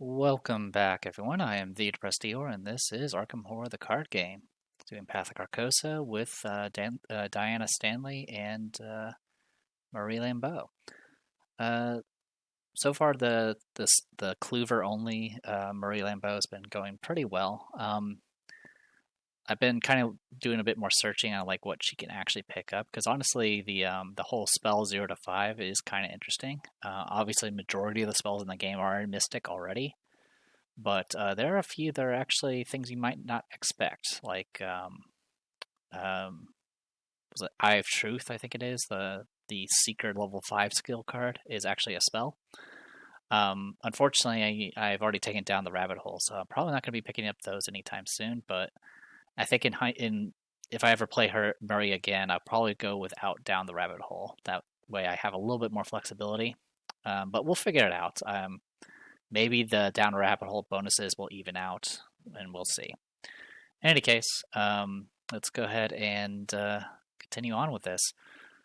Welcome back, everyone. I am the Depressed Eeyore, and this is Arkham Horror, the card game. Doing Path of Carcosa with Diana Stanley and Marie Lambeau. Uh, so far, the Clover only Marie Lambeau has been going pretty well. I've been kind of doing a bit more searching on like what she can actually pick up because honestly, the whole spell 0 to 5 is kind of interesting. Obviously, majority of the spells in the game are in Mystic already. But there are a few that are actually things you might not expect, like was it Eye of Truth? I think it is the Seeker level 5 skill card is actually a spell. Unfortunately, I've already taken down the rabbit hole, so I'm probably not going to be picking up those anytime soon. But I think in if I ever play her Murray again, I'll probably go without down the rabbit hole. That way, I have a little bit more flexibility. But we'll figure it out. Maybe the down rabbit hole bonuses will even out, and we'll see. In any case, let's go ahead and continue on with this.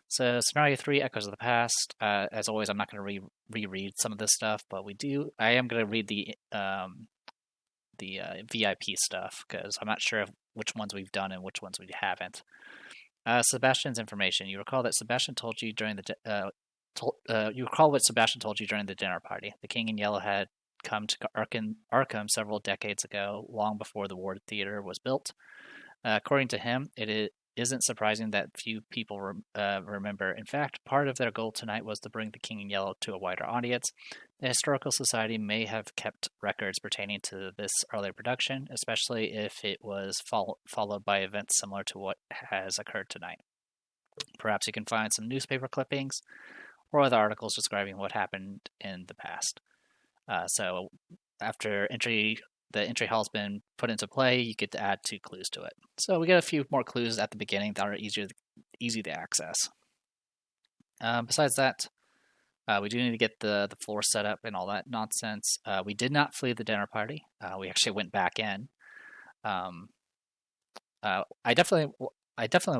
So, Scenario 3, Echoes of the Past. As always, I'm not going to reread some of this stuff, but I am going to read the VIP stuff, because I'm not sure which ones we've done and which ones we haven't. Sebastian's information. You recall that Sebastian told you during the you recall what Sebastian told you during the dinner party. The King in Yellow had come to Arkham several decades ago, long before the Ward Theater was built. According to him, it isn't surprising that few people remember. In fact, part of their goal tonight was to bring the King in Yellow to a wider audience. The Historical Society may have kept records pertaining to this earlier production, especially if it was followed by events similar to what has occurred tonight. Perhaps you can find some newspaper clippings or other articles describing what happened in the past. So after the entry hall has been put into play, you get to add 2 clues to it. So we get a few more clues at the beginning that are easy to access. Besides that, we do need to get the floor set up and all that nonsense. We did not flee the dinner party. We actually went back in. I definitely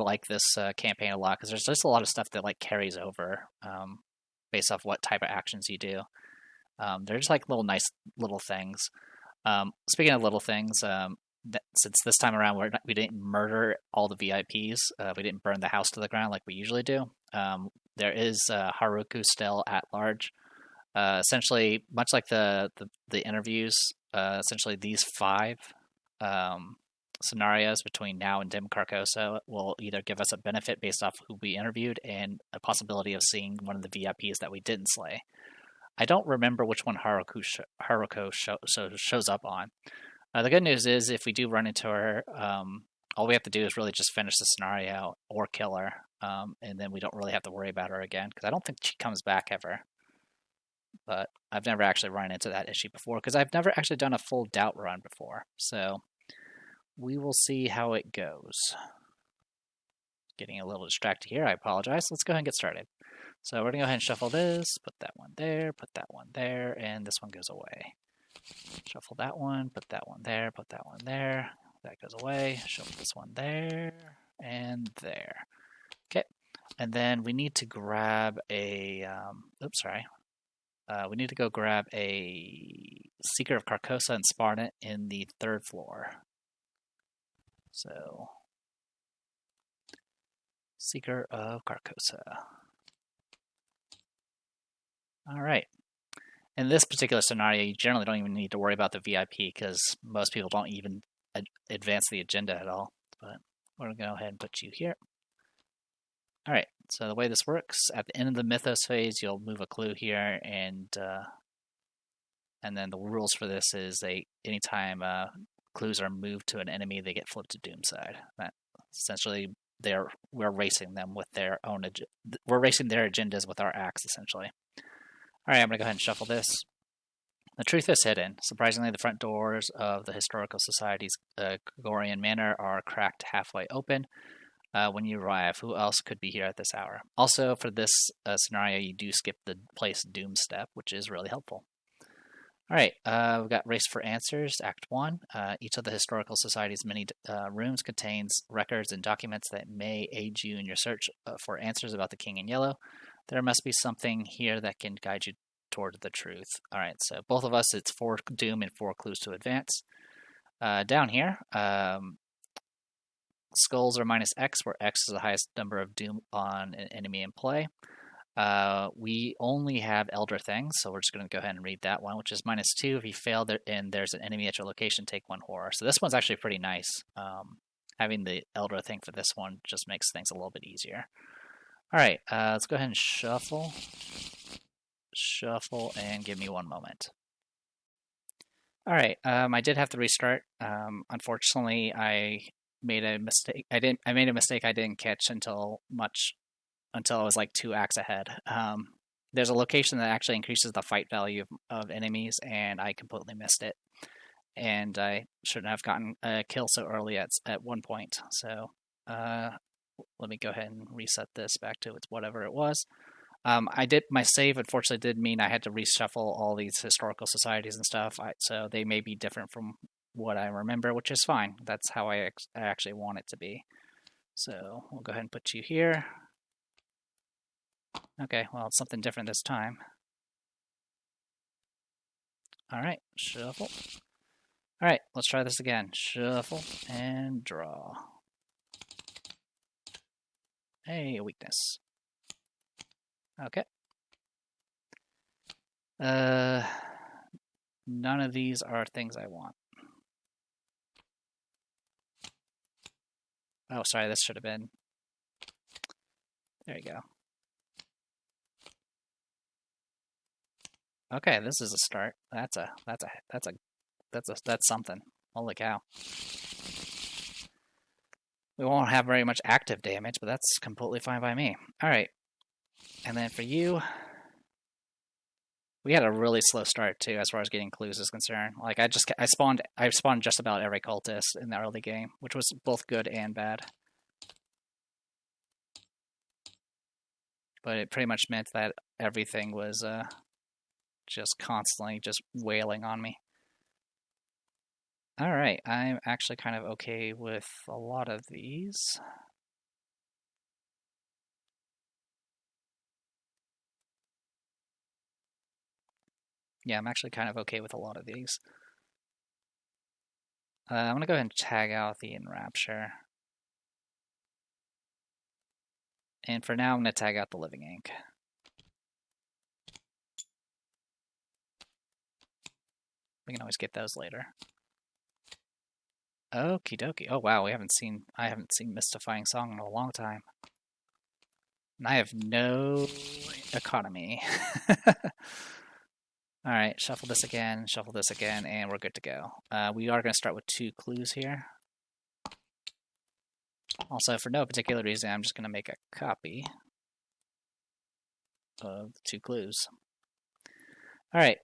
like this campaign a lot because there's just a lot of stuff that like carries over based off what type of actions you do. They're just like nice little things. Speaking of little things, since this time around we didn't murder all the VIPs, we didn't burn the house to the ground like we usually do. There is Haruku still at large. Essentially, much like the interviews, essentially these 5 scenarios between now and Dim Carcosa will either give us a benefit based off who we interviewed and a possibility of seeing one of the VIPs that we didn't slay. I don't remember which one Haruko shows up on. The good news is if we do run into her, all we have to do is really just finish the scenario or kill her, and then we don't really have to worry about her again, because I don't think she comes back ever. But I've never actually run into that issue before, because I've never actually done a full doubt run before. So we will see how it goes. Getting a little distracted here, I apologize. Let's go ahead and get started. So we're going to go ahead and shuffle this, put that one there, and this one goes away. Shuffle that one, put that one there, put that one there. That goes away. Shuffle this one there, and there. Okay, and then we need to grab a, we need to go grab a Seeker of Carcosa and spawn it in the 3rd floor. So, Seeker of Carcosa. All right. In this particular scenario, you generally don't even need to worry about the VIP because most people don't even advance the agenda at all. But we're going to go ahead and put you here. All right. So the way this works, at the end of the Mythos phase, you'll move a clue here, and then the rules for this is anytime clues are moved to an enemy, they get flipped to Doom side. That essentially we're racing them with their own. We're racing their agendas with our axe, essentially. All right, I'm going to go ahead and shuffle this. The truth is hidden. Surprisingly, the front doors of the Historical Society's Gregorian Manor are cracked halfway open when you arrive. Who else could be here at this hour? Also, for this scenario, you do skip the place Doom step, which is really helpful. All right, we've got Race for Answers, Act 1. Each of the Historical Society's many rooms contains records and documents that may aid you in your search for answers about the King in Yellow. There must be something here that can guide you toward the truth. All right, so both of us, it's 4 doom and 4 clues to advance. Down here, skulls are -X, where X is the highest number of doom on an enemy in play. We only have Elder Things, so we're just going to go ahead and read that one, which is -2. If you fail and there's an enemy at your location, take 1 horror. So this one's actually pretty nice. Having the Elder Thing for this one just makes things a little bit easier. All right, let's go ahead and shuffle, and give me 1 moment. All right, I did have to restart. Unfortunately, I made a mistake. I made a mistake I didn't catch until I was like 2 acts ahead. There's a location that actually increases the fight value of enemies, and I completely missed it. And I shouldn't have gotten a kill so early at one point. So let me go ahead and reset this back to whatever it was. My save unfortunately did mean I had to reshuffle all these historical societies and stuff. So they may be different from what I remember, which is fine. That's how I actually want it to be. So we'll go ahead and put you here. Okay, well, it's something different this time. All right, shuffle. All right, let's try this again. Shuffle and draw. Hey, a weakness. Okay. None of these are things I want. Oh, sorry, this should have been. There you go. Okay, this is a start. That's something. Holy cow. We won't have very much active damage, but that's completely fine by me. All right. And then for you, we had a really slow start too, as far as getting clues is concerned. Like I spawned just about every cultist in the early game, which was both good and bad. But it pretty much meant that everything was just constantly just wailing on me. All right, I'm actually kind of okay with a lot of these. Yeah, I'm actually kind of okay with a lot of these. I'm going to go ahead and tag out the Enrapture. And for now, I'm going to tag out the Living Ink. We can always get those later. Okie dokie. Oh wow, I haven't seen Mystifying Song in a long time. And I have no economy. Alright, shuffle this again, and we're good to go. We are going to start with 2 clues here. Also, for no particular reason, I'm just going to make a copy of 2 clues. Alright.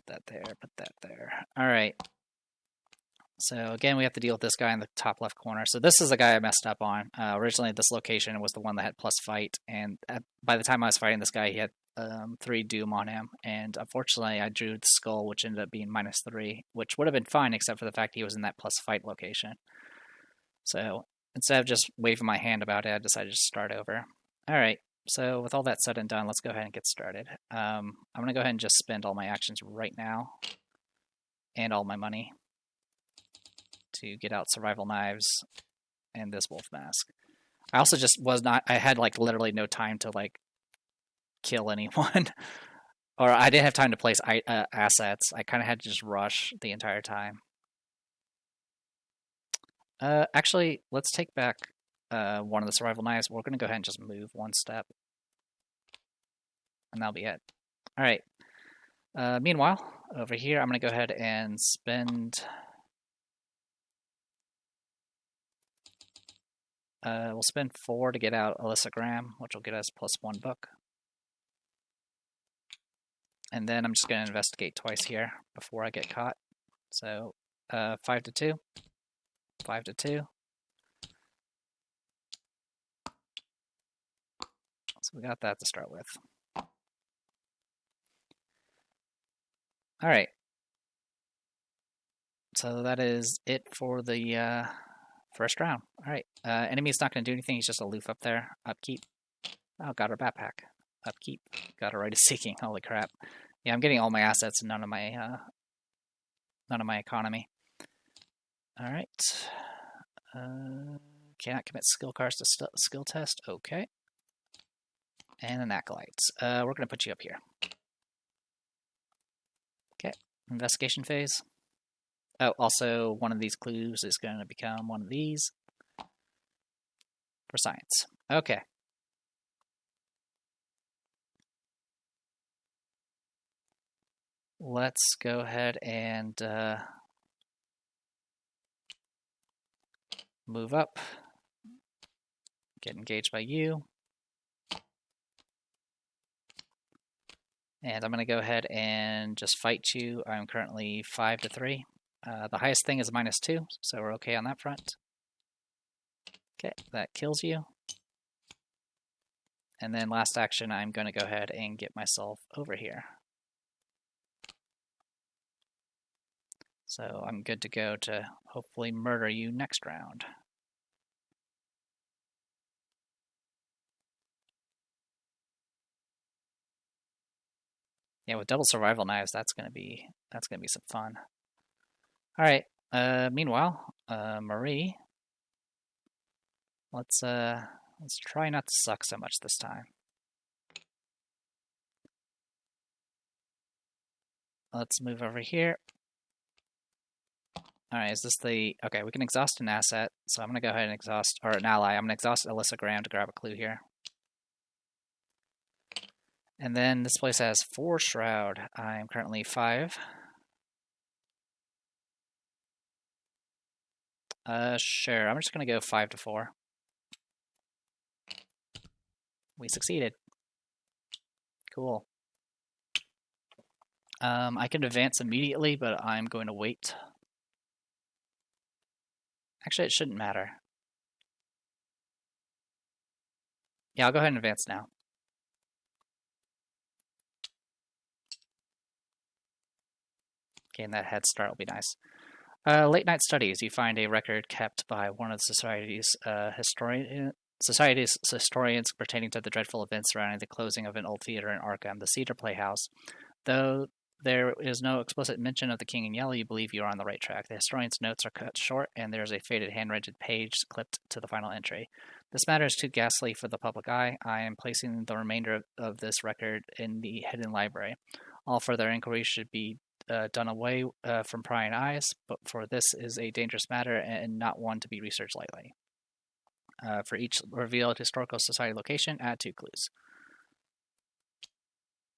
Put that there. Alright. So again, we have to deal with this guy in the top left corner. So this is the guy I messed up on. Originally, this location was the one that had plus fight, and by the time I was fighting this guy, he had 3 doom on him, and unfortunately, I drew the skull, which ended up being -3, which would have been fine except for the fact he was in that plus fight location. So instead of just waving my hand about it, I decided to start over. All right. So with all that said and done, let's go ahead and get started. I'm going to go ahead and just spend all my actions right now and all my money to get out survival knives and this wolf mask. I also just I had like literally no time to like kill anyone or I didn't have time to place assets. I kind of had to just rush the entire time. Actually, let's take back one of the survival knives. We're going to go ahead and just move 1 step. And that'll be it. All right. Meanwhile, over here, I'm going to go ahead and spend... we'll spend 4 to get out Alyssa Graham, which will get us +1 book. And then I'm just going to investigate twice here before I get caught. So 5 to 2. 5 to 2. So we got that to start with. All right. So that is it for the first round. All right. Enemy's not going to do anything. He's just aloof up there. Upkeep. Oh, got our backpack. Upkeep. Got a right of seeking. Holy crap. Yeah, I'm getting all my assets and none of my economy. All right. Cannot commit skill cards to skill test. Okay. And an acolyte. We're going to put you up here. Okay. Investigation phase. Oh, also one of these clues is going to become one of these for science. Okay. Let's go ahead and move up. Get engaged by you. And I'm going to go ahead and just fight you. I'm currently 5-3. The highest thing is -2, so we're okay on that front. Okay, that kills you. And then last action, I'm going to go ahead and get myself over here. So I'm good to go to hopefully murder you next round. Yeah, with double survival knives, that's gonna be some fun. All right. Meanwhile, Marie, let's try not to suck so much this time. Let's move over here. All right, is this the... Okay, we can exhaust an asset, so I'm going to go ahead and exhaust... Or an ally. I'm going to exhaust Alyssa Graham to grab a clue here. And then this place has 4 Shroud. I'm currently 5. Sure. I'm just going to go 5-4. We succeeded. Cool. I can advance immediately, but I'm going to wait. Actually, it shouldn't matter. Yeah, I'll go ahead and advance now. Getting that head start will be nice. Late night studies. You find a record kept by one of the society's historians pertaining to the dreadful events surrounding the closing of an old theater in Arkham, the Cedar Playhouse. Though there is no explicit mention of the King in Yellow, you believe you are on the right track. The historian's notes are cut short, and there is a faded handwritten page clipped to the final entry. This matter is too ghastly for the public eye. I am placing the remainder of this record in the hidden library. All further inquiries should be done away from prying eyes, but for this is a dangerous matter and not one to be researched lightly. For each revealed historical society location, add 2 clues.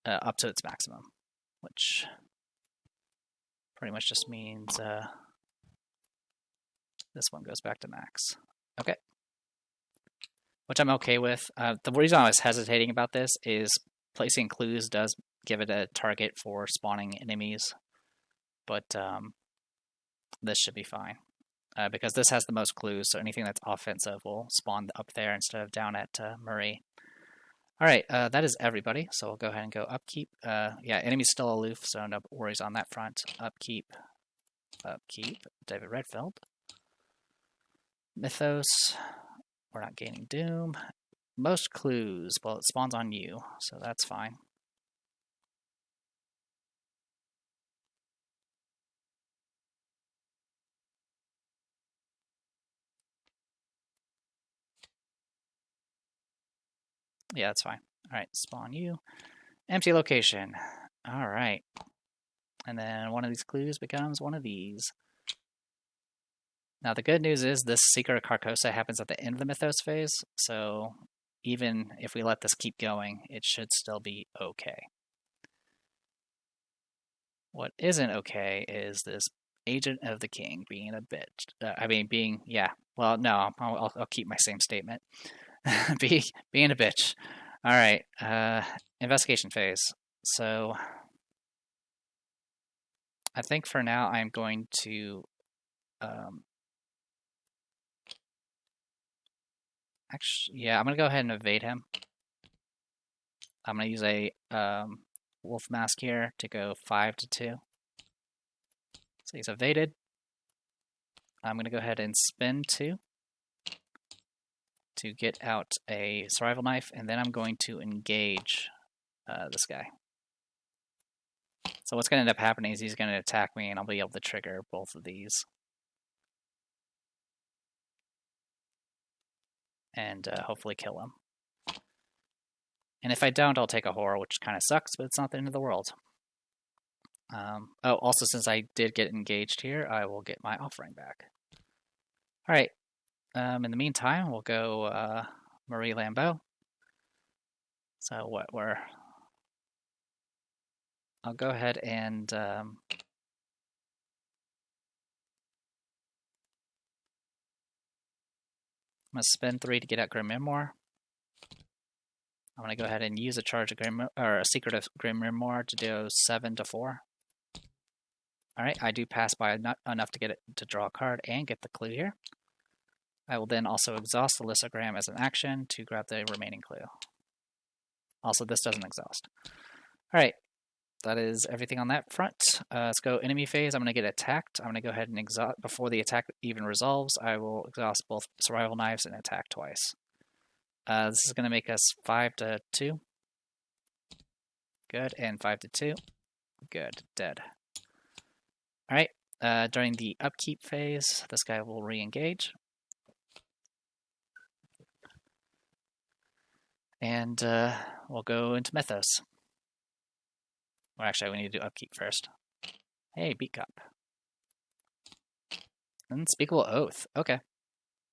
Up to its maximum, which pretty much just means this one goes back to max. Okay. Which I'm okay with. The reason I was hesitating about this is placing clues does give it a target for spawning enemies, but this should be fine. Because this has the most clues, so anything that's offensive will spawn up there instead of down at Marie. Alright, that is everybody, so we'll go ahead and go upkeep. Yeah, enemy's still aloof, so no worries on that front. Upkeep, David Redfield. Mythos, we're not gaining Doom. Most clues, well, it spawns on you, so that's fine. Yeah, that's fine. Alright, spawn you. Empty location. Alright. And then one of these clues becomes one of these. Now, the good news is this Secret of Carcosa happens at the end of the Mythos phase, so even if we let this keep going, it should still be okay. What isn't okay is this Agent of the King being a bitch. Yeah. Well, no, I'll keep my same statement. being a bitch. All right. Investigation phase. So I think for now I'm going to actually, yeah, I'm gonna go ahead and evade him. I'm gonna use a wolf mask here to go 5-2. So he's evaded. I'm gonna go ahead and spin 2. to get out a survival knife, and then I'm going to engage this guy. So what's going to end up happening is he's going to attack me, and I'll be able to trigger both of these. And hopefully kill him. And if I don't, I'll take a horror, which kind of sucks, but it's not the end of the world. Oh, also, since I did get engaged here, I will get my offering back. All right. In the meantime, we'll go Marie Lambeau. So I'll go ahead and I'm going to spend 3 to get out Grim Memoir. I'm going to go ahead and use a charge of a secret of Grim Memoir to do 7 to 4. All right, I do pass by enough to get it to draw a card and get the clue here. I will then also exhaust the Lissogram as an action to grab the remaining clue. Also, this doesn't exhaust. All right, that is everything on that front. Let's go enemy phase. I'm going to get attacked. I'm going to go ahead and exhaust. Before the attack even resolves, I will exhaust both survival knives and attack twice. This is going to make us 5 to 2. Good, and 5 to 2. Good, dead. All right, during the upkeep phase, this guy will re-engage. And we'll go into Mythos. Well, actually, we need to do upkeep first. Hey, Beat Cop. Unspeakable Oath. Okay.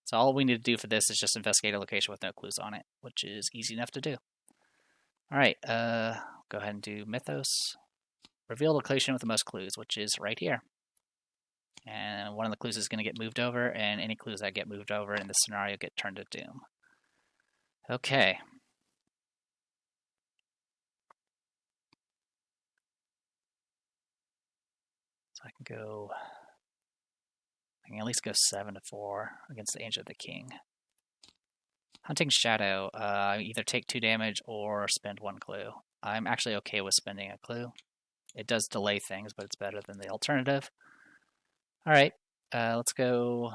So all we need to do for this is just investigate a location with no clues on it, which is easy enough to do. All right, go ahead and do Mythos. Reveal location with the most clues, which is right here. And one of the clues is going to get moved over, and any clues that get moved over in this scenario get turned to doom. Okay. So I can at least go 7 to 4 against the Angel of the King. Hunting Shadow, either take 2 damage or spend 1 clue. I'm actually okay with spending a clue. It does delay things, but it's better than the alternative. All right, let's go.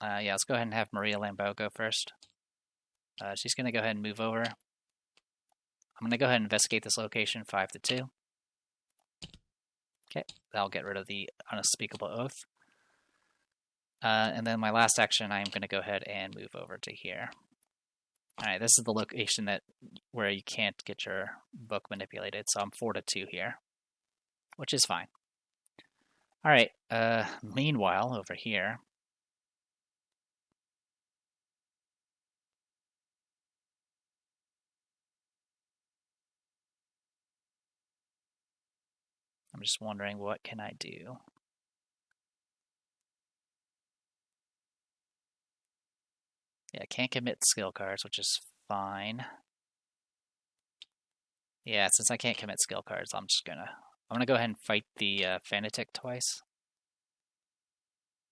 Yeah, let's go ahead and have Maria Lambeau go first. She's going to go ahead and move over. I'm going to go ahead and investigate this location 5 to 2. Okay, that'll get rid of the Unspeakable Oath. And then my last action, I'm going to go ahead and move over to here. All right, this is the location where you can't get your book manipulated, so I'm 4 to 2 here, which is fine. All right, meanwhile, over here, I'm just wondering, what can I do? Yeah, I can't commit skill cards, which is fine. Yeah, since I can't commit skill cards, I'm gonna go ahead and fight the Fanatic twice.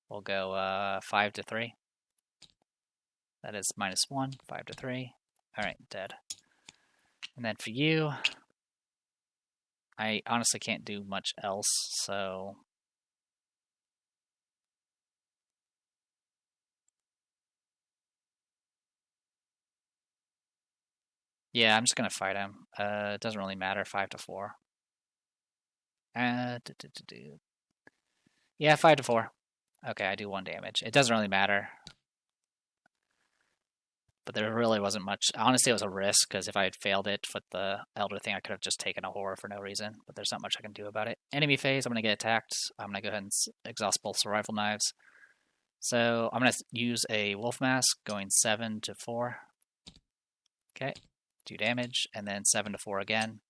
We'll go 5 to 3. That is -1, 5 to 3. All right, dead. And then for you, I honestly can't do much else, so yeah, I'm just gonna fight him. It doesn't really matter, 5 to 4. Yeah, 5 to 4. Okay, I do 1 damage. It doesn't really matter. But there really wasn't much. Honestly, it was a risk, because if I had failed it with the Elder thing, I could have just taken a horror for no reason. But there's not much I can do about it. Enemy phase, I'm going to get attacked. I'm going to go ahead and exhaust both survival knives. So I'm going to use a Wolf Mask, going 7 to 4. Okay, 2 damage, and then 7 to 4 again.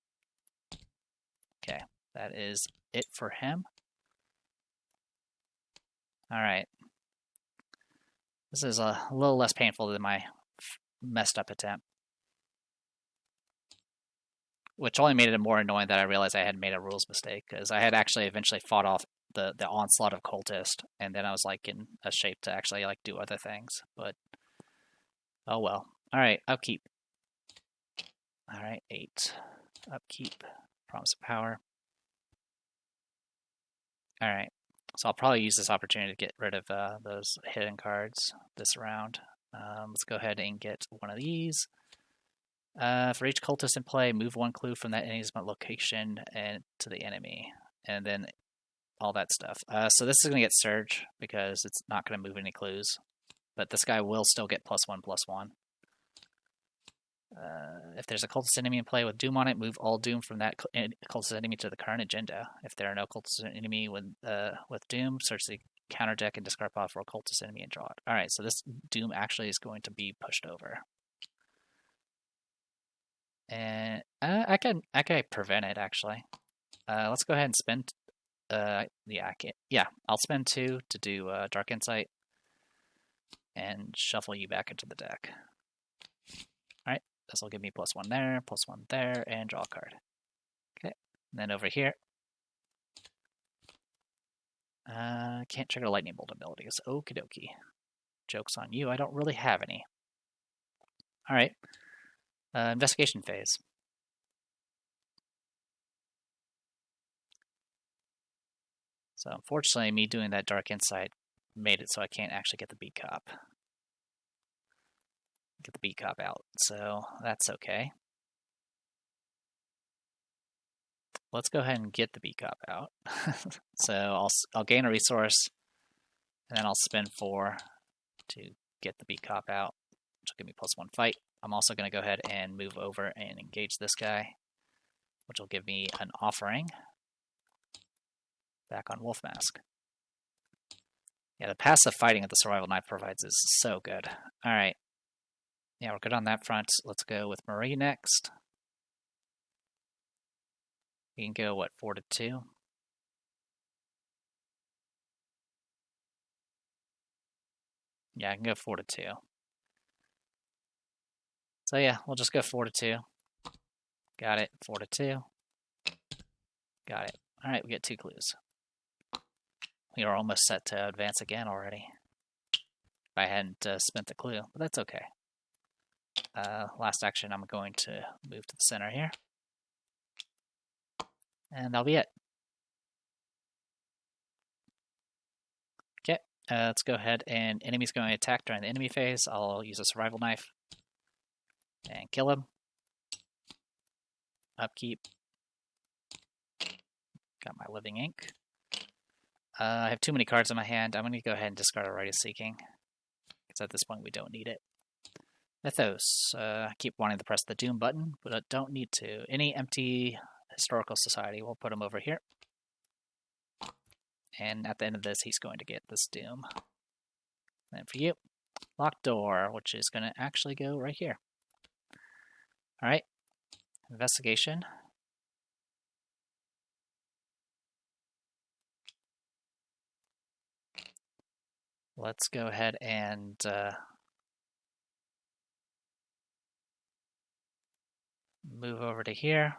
Okay, that is it for him. All right. This is a little less painful than my messed up attempt, which only made it more annoying that I realized I had made a rules mistake, because I had actually eventually fought off the onslaught of cultist, and then I was like in a shape to actually like do other things, but oh well. All right, upkeep. All right, 8 upkeep, promise of power. All right, So I'll probably use this opportunity to get rid of those hidden cards this round. Let's go ahead and get one of these. For each cultist in play, move one clue from that enemy's location and to the enemy, and then all that stuff. So this is going to get Surge because it's not going to move any clues, but this guy will still get +1/+1. If there's a cultist enemy in play with Doom on it, move all Doom from that cultist enemy to the current agenda. If there are no cultist enemy with Doom, search the counter deck and discard pile for a cultist enemy and draw it. All right, so this Doom actually is going to be pushed over. And I can prevent it actually. Let's go ahead and spend. I'll spend 2 to do Dark Insight and shuffle you back into the deck. All right, this will give me +1 there, +1 there, and draw a card. Okay, and then over here, can't trigger lightning bolt abilities. Okie dokie. Joke's on you. I don't really have any. All right. Investigation phase. So unfortunately, me doing that Dark Insight made it so I can't actually get the B cop. Get the B cop out, so that's okay. Let's go ahead and get the B cop out. So I'll gain a resource, and then I'll spend 4 to get the B cop out, which will give me +1 fight. I'm also going to go ahead and move over and engage this guy, which will give me an offering back on Wolf Mask. Yeah, the passive fighting that the Survival Knife provides is so good. All right. Yeah, we're good on that front. Let's go with Marie next. We can go, 4-2? Yeah, I can go 4-2. So yeah, we'll just go 4-2. Got it. 4-2. Got it. All right, we get 2 clues. We are almost set to advance again already. If I hadn't spent the clue, but that's okay. Last action, I'm going to move to the center here. And that'll be it. Okay, let's go ahead and enemy's going to attack during the enemy phase. I'll use a Survival Knife and kill him. Upkeep. Got my Living Ink. I have too many cards in my hand. I'm going to go ahead and discard a Rite of Seeking, because at this point we don't need it. Mythos. I keep wanting to press the Doom button, but I don't need to. Any empty Historical Society, we'll put him over here. And at the end of this, he's going to get this Doom. And for you, Locked Door, which is going to actually go right here. All right. Investigation. Let's go ahead and move over to here.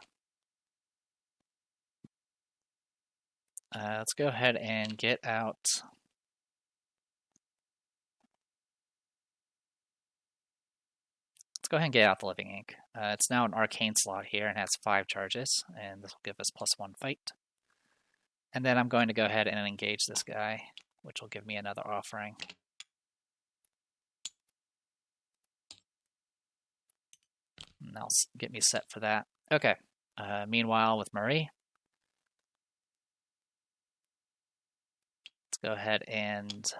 Let's go ahead and get out. Let's go ahead and get out the Living Ink. It's now an Arcane slot here and has 5 charges, and this will give us +1 fight. And then I'm going to go ahead and engage this guy, which will give me another offering. And that'll get me set for that. Okay. Meanwhile, with Marie, let's go ahead and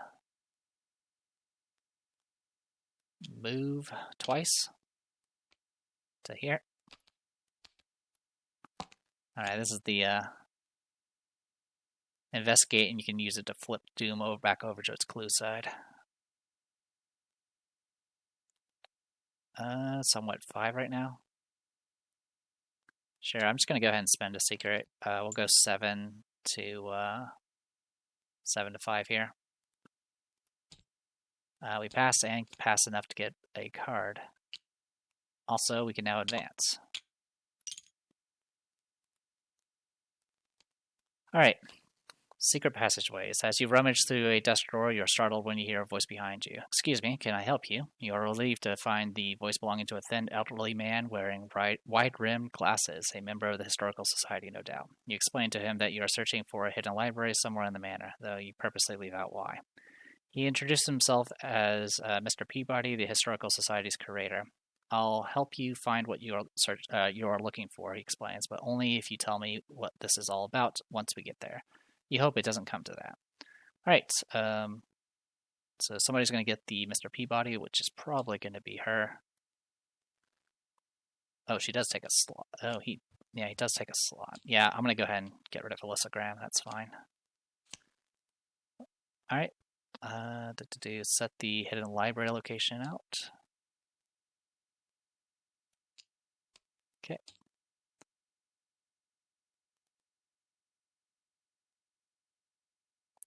move twice to here. All right, this is the investigate, and you can use it to flip Doom back over to its clue side. Somewhat 5 right now. Sure, I'm just going to go ahead and spend a secret. We'll go 7 to 5 here. We pass and pass enough to get a card. Also, we can now advance. All right. Secret passageways. As you rummage through a desk drawer, you are startled when you hear a voice behind you. Excuse me, can I help you? You are relieved to find the voice belonging to a thin, elderly man wearing wide-rimmed glasses, a member of the Historical Society, no doubt. You explain to him that you are searching for a hidden library somewhere in the manor, though you purposely leave out why. He introduced himself as Mr. Peabody, the Historical Society's curator. I'll help you find what you are looking for, he explains, but only if you tell me what this is all about once we get there. You hope it doesn't come to that. All right. So somebody's going to get the Mr. Peabody, which is probably going to be her. Oh, she does take a slot. Oh, he does take a slot. Yeah, I'm going to go ahead and get rid of Alyssa Graham. That's fine. All right. Set the hidden library location out. Okay.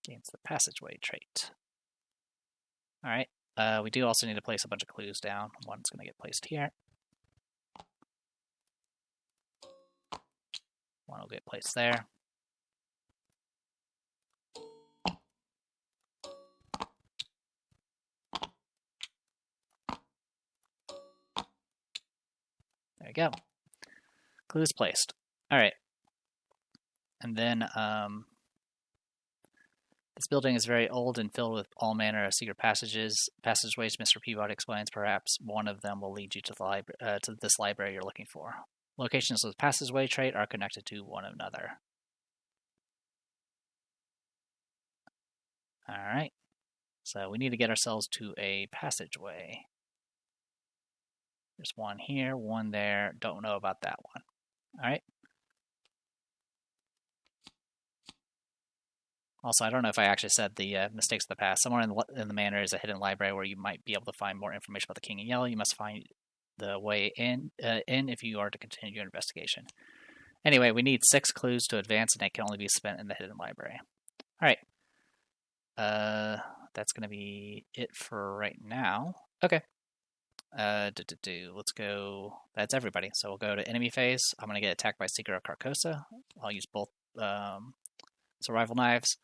Gains the passageway trait. All right. We do also need to place a bunch of clues down. One's going to get placed here. One will get placed there. There you go. Clues placed. All right. And then this building is very old and filled with all manner of secret passageways. Mr. Peabody explains. Perhaps one of them will lead you to the to this library you're looking for. Locations with passageway trait are connected to one another. All right. So we need to get ourselves to a passageway. There's one here, one there. Don't know about that one. All right. Also, I don't know if I actually said the mistakes of the past. Somewhere in the manor is a hidden library where you might be able to find more information about the King in Yellow. You must find the way in if you are to continue your investigation. Anyway, we need 6 clues to advance, and they can only be spent in the hidden library. All right. That's going to be it for right now. Okay. Let's go. That's everybody. So we'll go to enemy phase. I'm going to get attacked by Seeker of Carcosa. I'll use both survival knives.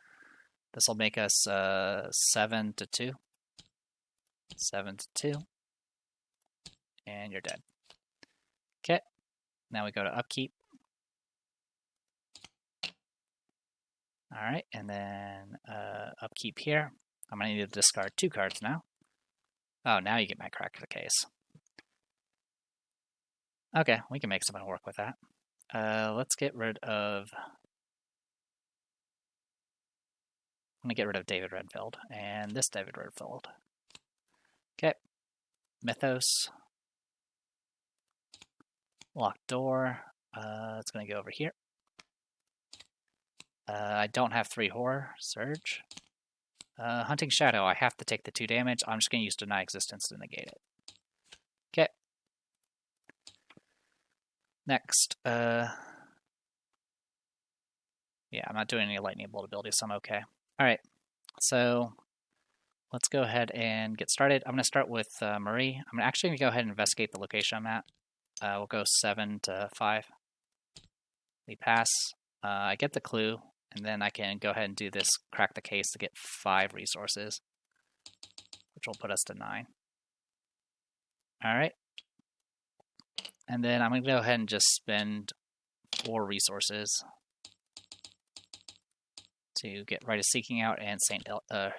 This will make us 7 to 2. 7 to 2. And you're dead. Okay. Now we go to upkeep. All right, and then upkeep here. I'm going to need to discard 2 cards now. Oh, now you get my crack the case. Okay, we can make something work with that. Let's get rid of... I'm going to get rid of David Redfield and this David Redfield. Okay. Mythos. Locked door. It's going to go over here. I don't have 3 horror. Surge. Hunting Shadow. I have to take the 2 damage. I'm just going to use Deny Existence to negate it. Okay. Next. Yeah, I'm not doing any lightning bolt abilities, so I'm okay. Alright, so let's go ahead and get started. I'm going to start with Marie. I'm actually going to go ahead and investigate the location I'm at. We'll go 7 to 5. We pass. I get the clue, and then I can go ahead and do this crack the case to get 5 resources, which will put us to 9. Alright. And then I'm going to go ahead and just spend 4 resources to get Rite of Seeking out and St.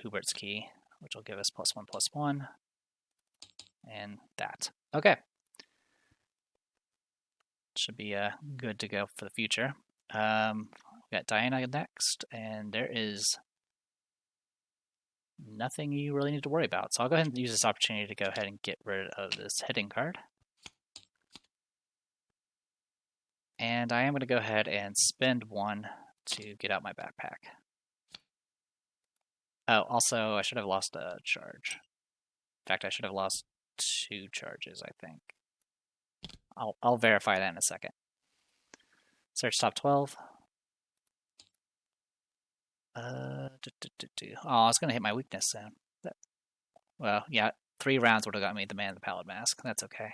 Hubert's Key, which will give us +1/+1, and that. Okay. Should be good to go for the future. We got Diana next, and there is nothing you really need to worry about. So I'll go ahead and use this opportunity to go ahead and get rid of this hidden card. And I am going to go ahead and spend 1 to get out my backpack. Oh, also, I should have lost a charge. In fact, I should have lost 2 charges, I think. I'll verify that in a second. Search top 12. Oh, I was going to hit my weakness soon. Well, yeah, 3 rounds would have got me the Man in the Pallid Mask. That's okay.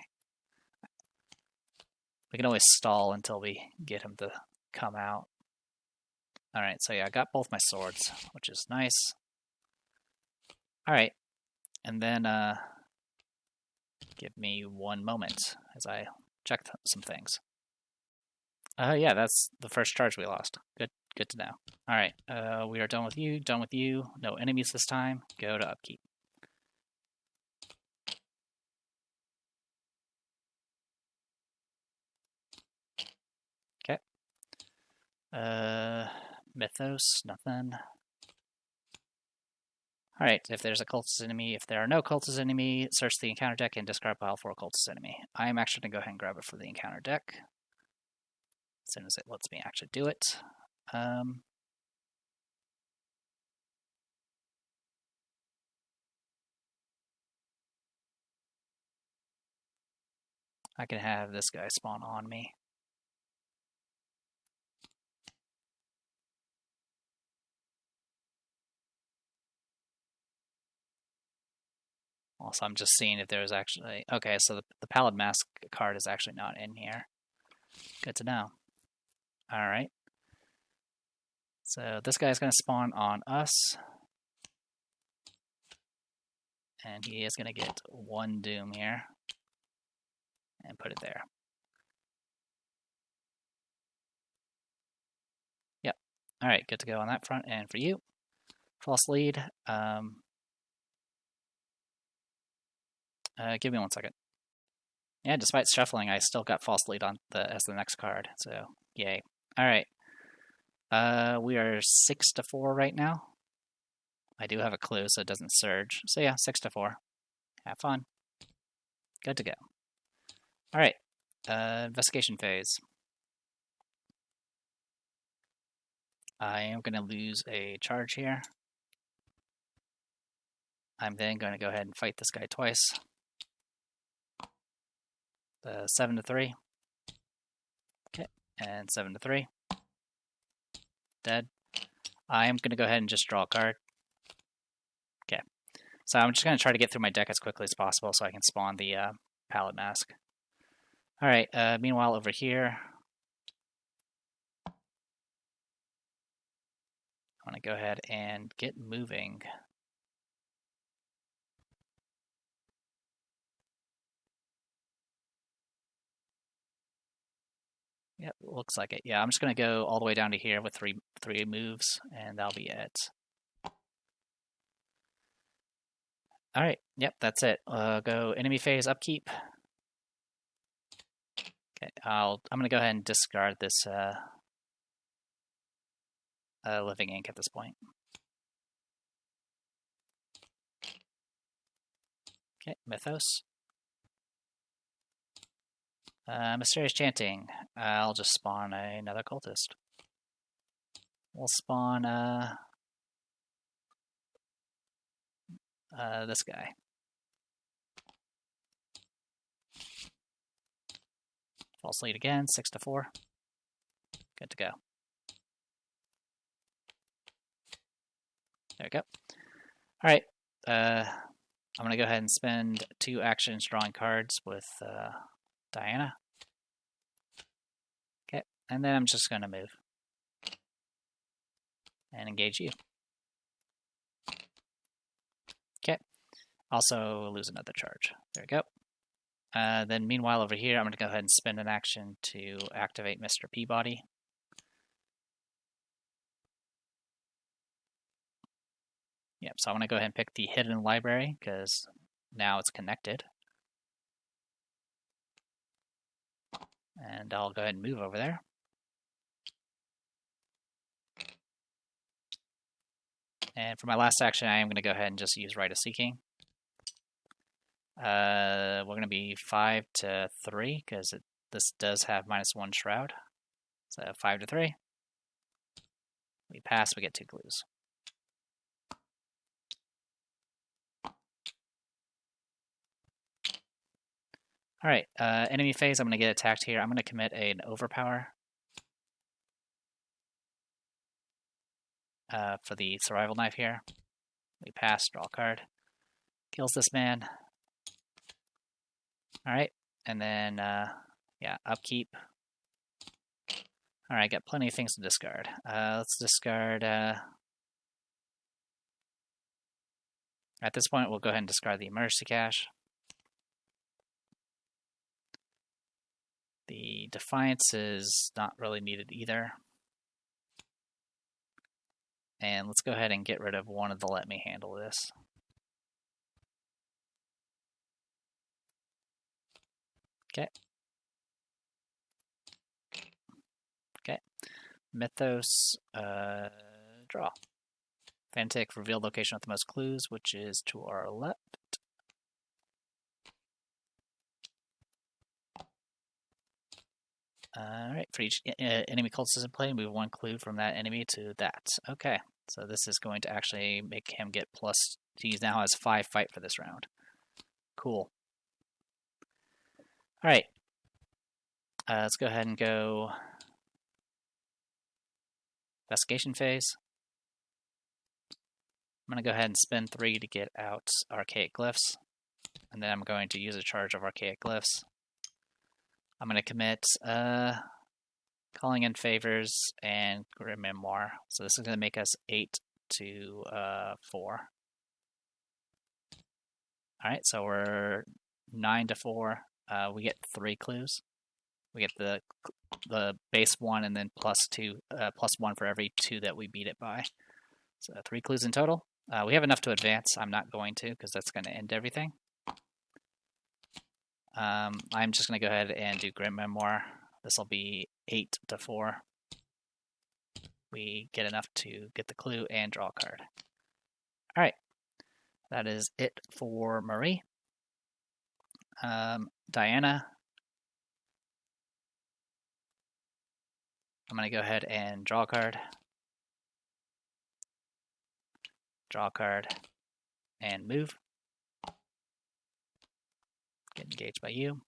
We can always stall until we get him to come out. Alright, so yeah, I got both my swords, which is nice. Alright, and then give me one moment as I check some things. Yeah, that's the first charge we lost. Good to know. Alright, we are done with you, done with you. No enemies this time. Go to upkeep. Okay. Mythos, nothing. Alright, if there's a cultist enemy, if there are no cultist enemy, search the encounter deck and discard pile for a cultist enemy. I am actually going to go ahead and grab it for the encounter deck. As soon as it lets me actually do it. I can have this guy spawn on me. Also, I'm just seeing if there's actually... Okay, so the Pallid Mask card is actually not in here. Good to know. Alright. So this guy's going to spawn on us. And he is going to get one Doom here. And put it there. Yep. Alright, good to go on that front. And for you, false lead. Give me 1 second. Yeah, despite shuffling, I still got false lead on as the next card. So, yay. Alright. We are 6-4 right now. I do have a clue, so it doesn't surge. So yeah, 6-4. Have fun. Good to go. Alright. Investigation phase. I am going to lose a charge here. I'm then going to go ahead and fight this guy twice. 7-3. Okay, and 7-3. Dead. I am going to go ahead and just draw a card. Okay, so I'm just going to try to get through my deck as quickly as possible so I can spawn the Pallid Mask. Alright, meanwhile over here, I want to go ahead and get moving. Yep, looks like it. Yeah, I'm just going to go all the way down to here with three moves, and that'll be it. Alright, yep, that's it. Go enemy phase, upkeep. Okay, I'm going to go ahead and discard this Living Ink at this point. Okay, Mythos. Mysterious Chanting. I'll just spawn another cultist. We'll spawn this guy. False lead again, 6-4. Good to go. There we go. Alright, I'm going to go ahead and spend 2 actions drawing cards with Diana. Okay, and then I'm just going to move. And engage you. Okay, also lose another charge. There we go. Then meanwhile over here, I'm going to go ahead and spend an action to activate Mr. Peabody. Yep, so I'm going to go ahead and pick the hidden library because now it's connected. And I'll go ahead and move over there. And for my last action, I am going to go ahead and just use Rite of Seeking. We're going to be 5-3 because this does have -1 shroud. So 5-3. We pass, we get 2 clues. Alright, enemy phase, I'm going to get attacked here. I'm going to commit an overpower for the survival knife here. We pass, draw a card. Kills this man. Alright, and then, yeah, upkeep. Alright, got plenty of things to discard. Let's discard... At this point, we'll go ahead and discard the emergency cache. The Defiance is not really needed either. And let's go ahead and get rid of one of the Let Me Handle This. Okay. Okay. Mythos, draw. Fantic, reveal location with the most clues, which is to our left. Alright, for each enemy cultist in play, move one clue from that enemy to that. Okay, so this is going to actually make him get plus... He now has 5 fight for this round. Cool. Alright. Let's go ahead and go... Investigation phase. I'm going to go ahead and spend 3 to get out Archaic Glyphs. And then I'm going to use a charge of Archaic Glyphs. I'm going to commit Calling in Favors and Grim Memoir. So this is going to make us 8 to 4. Alright, so we're 9 to 4. We get 3 clues. We get the base 1 and then plus 1 for every 2 that we beat it by. So 3 clues in total. We have enough to advance. I'm not going to because that's going to end everything. I'm just going to go ahead and do Grim Memoir. This will be 8 to 4. We get enough to get the clue and draw a card. Alright. That is it for Marie. Diana. I'm going to go ahead and draw a card. Draw a card. And move. Get engaged by you.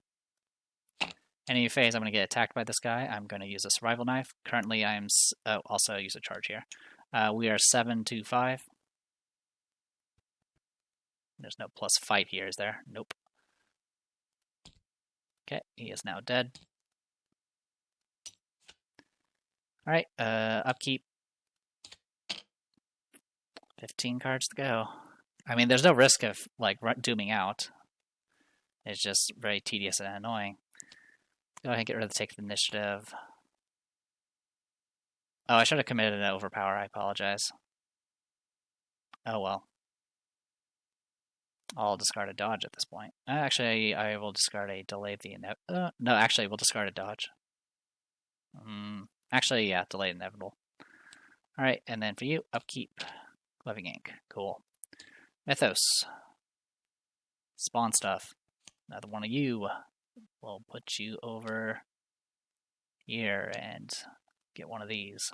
Any phase, I'm going to get attacked by this guy. I'm going to use a survival knife. Currently, I'm also use a charge here. We are 7 to 5. There's no plus fight here, is there? Nope. Okay, he is now dead. Alright, upkeep. 15 cards to go. I mean, there's no risk of, like, dooming out. It's just very tedious and annoying. Go ahead and get rid of the take the initiative. Oh, I should have committed an overpower. I apologize. Oh well. I'll discard a dodge at this point. Actually, I will discard a delay the inevitable. No, actually, we'll discard a dodge. Actually, yeah, delay inevitable. Alright, and then for you, upkeep. Living Ink. Cool. Mythos. Spawn stuff. Another one of you. We'll put you over here and get one of these.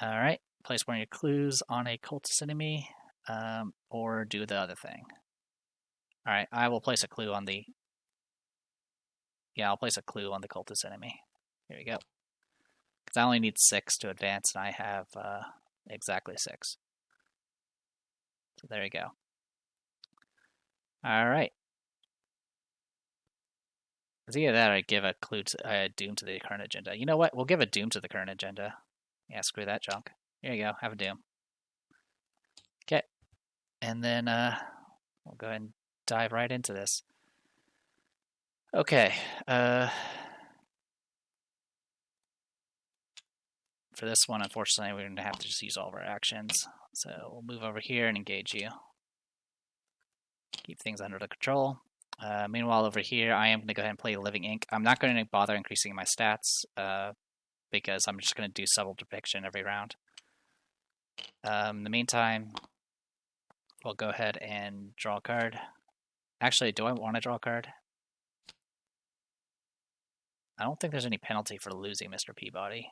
Alright, place one of your clues on a cultist enemy, or do the other thing. Alright, I will place a clue on the... Yeah, I'll place a clue on the cultist enemy. Here we go. Because I only need 6 to advance, and I have exactly 6. So there you go. Alright. It's either that or I give a clue to a doom to the current agenda. You know what? We'll give a doom to the current agenda. Yeah, screw that junk. Here you go. Have a doom. Okay. And then we'll go ahead and dive right into this. Okay. For this one, unfortunately, we're going to have to just use all of our actions. So we'll move over here and engage you. Keep things under the control. Meanwhile, over here, I am going to go ahead and play Living Ink. I'm not going to bother increasing my stats because I'm just going to do subtle depiction every round. In the meantime, we'll go ahead and draw a card. Actually, do I want to draw a card? I don't think there's any penalty for losing Mr. Peabody.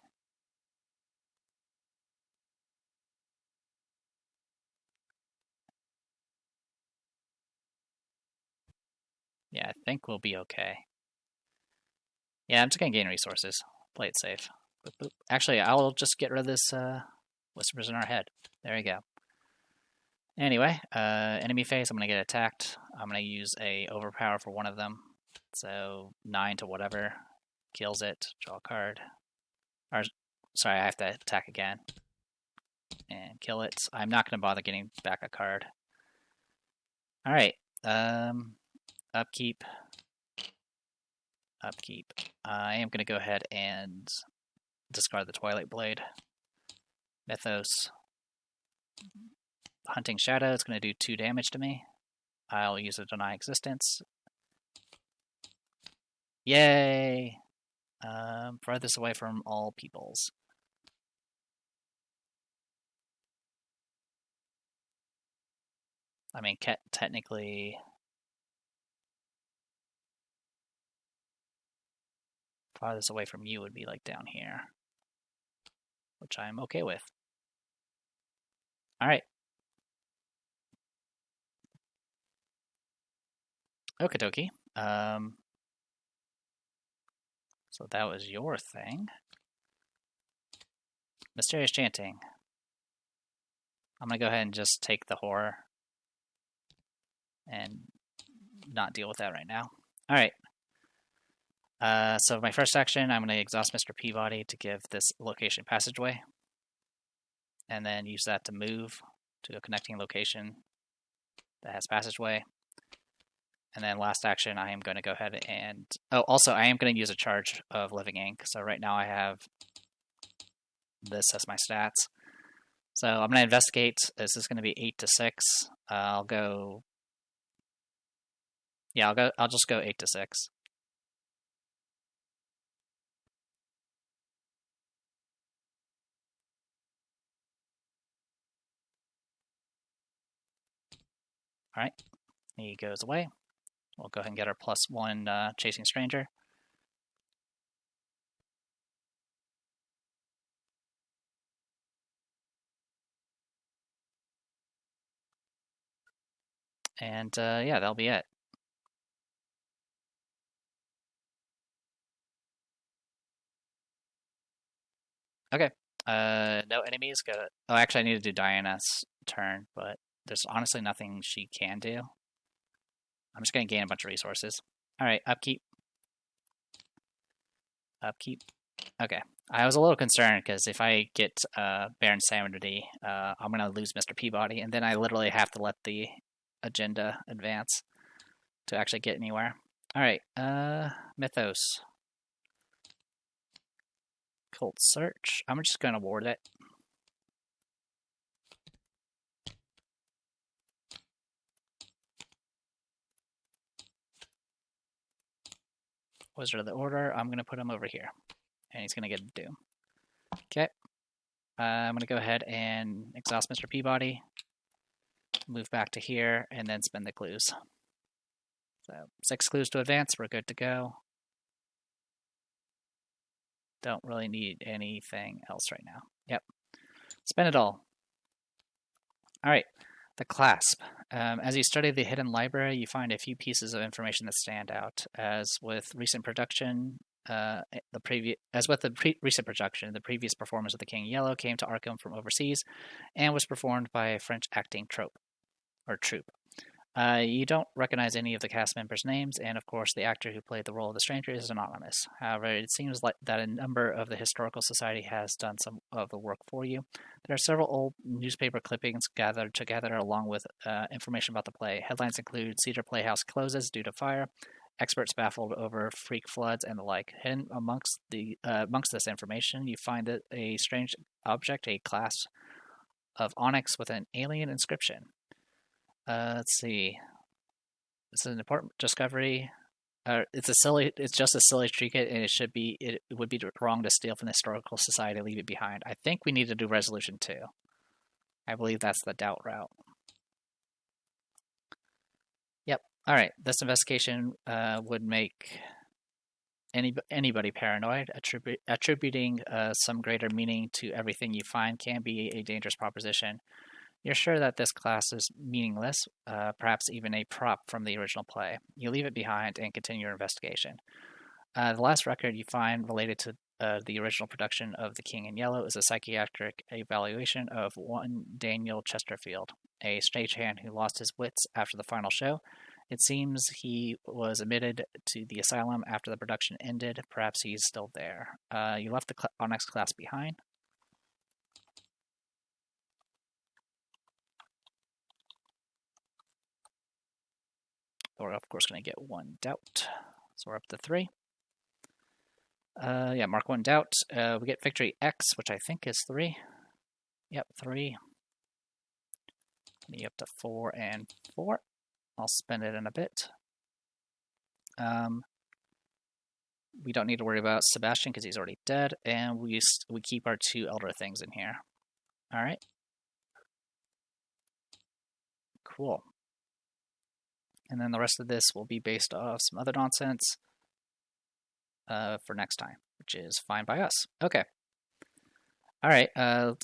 Yeah, I think we'll be okay. Yeah, I'm just going to gain resources. Play it safe. Boop, boop. Actually, I'll just get rid of this Whispers in Our Head. There you go. Anyway, enemy phase, I'm going to get attacked. I'm going to use a overpower for one of them. So 9 to whatever. kills it, draw a card. Or, sorry, I have to attack again and kill it. I'm not going to bother getting back a card. All right, upkeep. Upkeep. I am going to go ahead and discard the Twilight Blade. Mythos. Hunting Shadow is going to do 2 damage to me. I'll use a Deny Existence. Yay! Farthest away from all peoples. I mean, technically, farthest away from you would be like down here, which I'm okay with. All right. Okie dokie. So that was your thing. Mysterious Chanting. I'm going to go ahead and just take the horror and not deal with that right now. All right. So my first action, I'm going to exhaust Mr. Peabody to give this location passageway. And then use that to move to a connecting location that has passageway. And then last action, I am going to go ahead and... Oh, also, I am going to use a charge of Living Ink. So right now I have this as my stats. So I'm going to investigate. This is going to be 8 to 6. I'll go... Yeah, I'll just go 8 to 6. All right, he goes away. We'll go ahead and get our +1 Chasing Stranger. And yeah, that'll be it. Okay. No enemies. Oh, actually, I need to do Diana's turn, but there's honestly nothing she can do. I'm just going to gain a bunch of resources. All right, upkeep. Upkeep. Okay. I was a little concerned because if I get Baron Sanity, I'm going to lose Mr. Peabody, and then I literally have to let the agenda advance to actually get anywhere. All right. Mythos. Cult Search. I'm just going to ward it. Wizard of the Order. I'm going to put him over here. And he's going to get a Doom. Okay. I'm going to go ahead and exhaust Mr. Peabody. Move back to here, and then spend the clues. So 6 clues to advance. We're good to go. Don't really need anything else right now. Yep. Spend it all. All right. The Clasp. As you study the hidden library, you find a few pieces of information that stand out. As with recent production, the previous performance of the King in Yellow came to Arkham from overseas, and was performed by a French acting troupe. You don't recognize any of the cast members' names, and of course, the actor who played the role of the stranger is anonymous. However, it seems like that a number of the Historical Society has done some of the work for you. There are several old newspaper clippings gathered together along with information about the play. Headlines include Cedar Playhouse closes due to fire, experts baffled over freak floods, and the like. Hidden amongst this information, you find that a strange object, a clasp of onyx with an alien inscription. Let's see. This is an important discovery. It's just a silly trinket, and it would be wrong to steal from the Historical Society and leave it behind. I think we need to do Resolution 2. I believe that's the doubt route. Yep. All right. This investigation would make anybody paranoid. Attributing some greater meaning to everything you find can be a dangerous proposition. You're sure that this class is meaningless, perhaps even a prop from the original play. You leave it behind and continue your investigation. The last record you find related to the original production of The King in Yellow is a psychiatric evaluation of one Daniel Chesterfield, a stagehand who lost his wits after the final show It seems he was admitted to the asylum after the production ended. Perhaps he's still there. You left the Onyx class behind. We're, of course, going to get 1 doubt. So we're up to 3. Yeah, mark 1 doubt. We get victory X, which I think is 3. Yep, 3. Me up to 4 and 4. I'll spend it in a bit. We don't need to worry about Sebastian because he's already dead, and we keep our 2 Elder Things in here. All right. Cool. And then the rest of this will be based off some other nonsense for next time, which is fine by us. Okay. All right.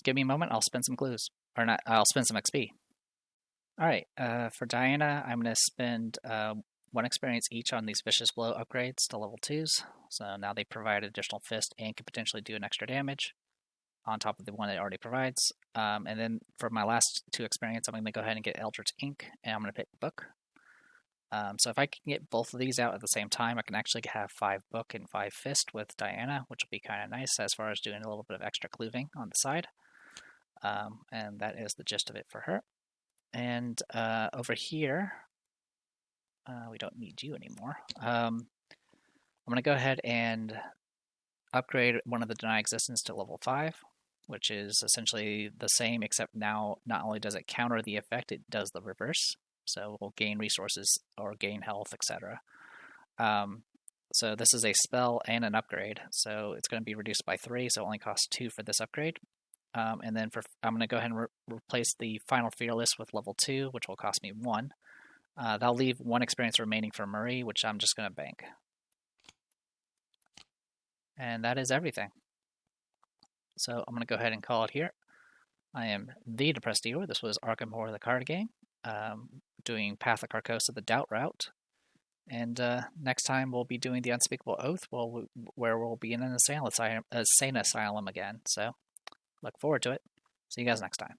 Give me a moment. I'll spend some clues. Or not, I'll spend some XP. All right. For Diana, I'm going to spend 1 experience each on these Vicious Blow upgrades to level 2s. So now they provide additional fist and can potentially do an extra damage on top of the one it already provides. And then for my last 2 experience, I'm going to go ahead and get Eldritch Ink, and I'm going to pick Book. So if I can get both of these out at the same time, I can actually have 5 Book and 5 Fist with Diana, which will be kind of nice as far as doing a little bit of extra clooving on the side. And that is the gist of it for her. And over here, we don't need you anymore. I'm going to go ahead and upgrade one of the Deny Existence to level 5, which is essentially the same, except now not only does it counter the effect, it does the reverse. So we'll gain resources or gain health, etc. So this is a spell and an upgrade. So it's going to be reduced by 3, so it only costs 2 for this upgrade. And then I'm going to go ahead and replace the Final Fearless with level 2, which will cost me 1. That'll leave 1 experience remaining for Marie, which I'm just going to bank. And that is everything. So I'm going to go ahead and call it here. I am the Depressed Dealer. This was Arkham Horror the card game. Doing Path of Carcosa, the Doubt route. And next time we'll be doing the Unspeakable Oath, where we'll be in an insane asylum again. So look forward to it. See you guys next time.